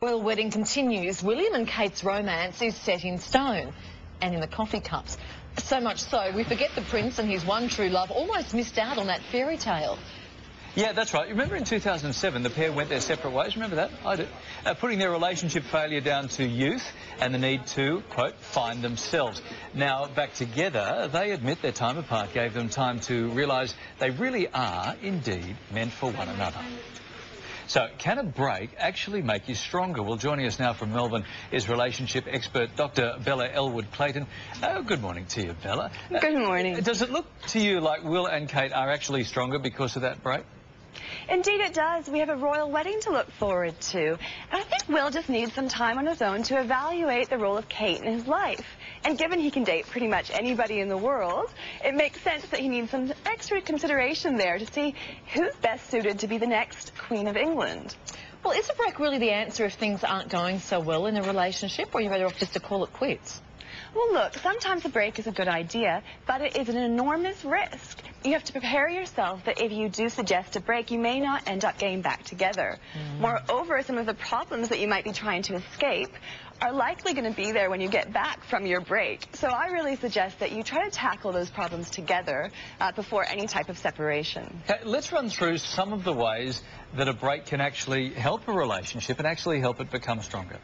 Royal wedding continues. William and Kate's romance is set in stone and in the coffee cups. So much so, we forget the prince and his one true love almost missed out on that fairy tale. Yeah, that's right. Remember in 2007, the pair went their separate ways? Remember that? I do. Putting their relationship failure down to youth and the need to, quote, find themselves. Now, back together, they admit their time apart gave them time to realise they really are indeed meant for one another. So, can a break actually make you stronger? Well, joining us now from Melbourne is relationship expert Dr. Bella Ellwood-Clayton. Good morning to you, Bella. Good morning. Does it look to you like Will and Kate are actually stronger because of that break? Indeed it does. We have a royal wedding to look forward to. And I think Will just needs some time on his own to evaluate the role of Kate in his life. And given he can date pretty much anybody in the world, it makes sense that he needs some extra consideration there to see who's best suited to be the next Queen of England. Well, is a break really the answer if things aren't going so well in a relationship, or are you better off just to call it quits? Well, look, sometimes a break is a good idea, but it is an enormous risk. You have to prepare yourself that if you do suggest a break, you may not end up getting back together. Moreover, some of the problems that you might be trying to escape are likely going to be there when you get back from your break. So I really suggest that you try to tackle those problems together before any type of separation. Let's run through some of the ways that a break can actually help a relationship and actually help it become stronger.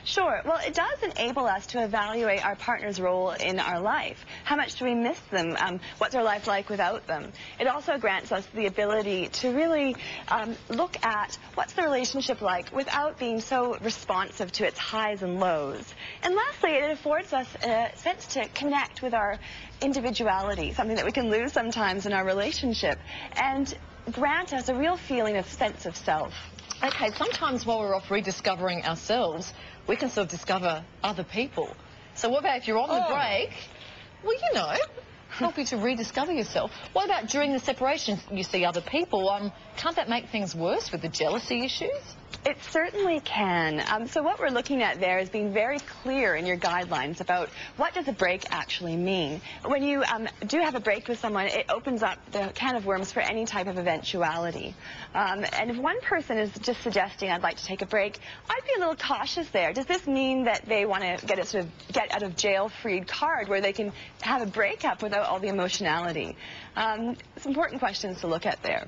Sure. Well, it does enable us to evaluate our partner's role in our life. How much do we miss them? What's our life like without them? It also grants us the ability to really look at what's the relationship like without being so responsive to its highs and lows. And lastly, it affords us a sense to connect with our individuality, something that we can lose sometimes in our relationship, and grant us a real feeling of sense of self. Okay, sometimes while we're off rediscovering ourselves, we can sort of discover other people. So what about if you're on the break? Well, you know, help you to rediscover yourself. What about during the separation? You see other people. Can't that make things worse with the jealousy issues? It certainly can. So what we're looking at there is being very clear in your guidelines about what does a break actually mean. When you do have a break with someone, it opens up the can of worms for any type of eventuality. And if one person is just suggesting, I'd like to take a break, I'd be a little cautious there. Does this mean that they want to get a sort of get out of jail free card where they can have a breakup without all the emotionality? It's important questions to look at there.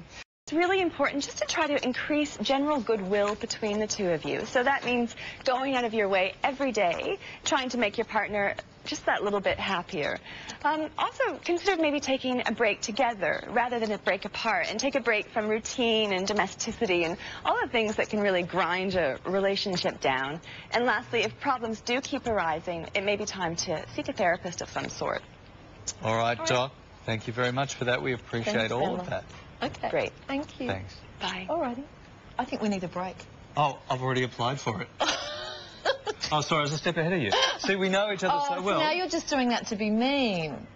It's really important just to try to increase general goodwill between the two of you. So that means going out of your way every day, trying to make your partner just that little bit happier. Also, consider maybe taking a break together rather than a break apart, and take a break from routine and domesticity and all the things that can really grind a relationship down. And lastly, if problems do keep arising, it may be time to seek a therapist of some sort. All right, Doc. Thank you very much for that. We appreciate all of that. Okay. Great. Thank you. Thanks. Bye. Alrighty. I think we need a break. Oh, I've already applied for it. Oh, sorry, I was a step ahead of you. See, we know each other so well. Now you're just doing that to be mean.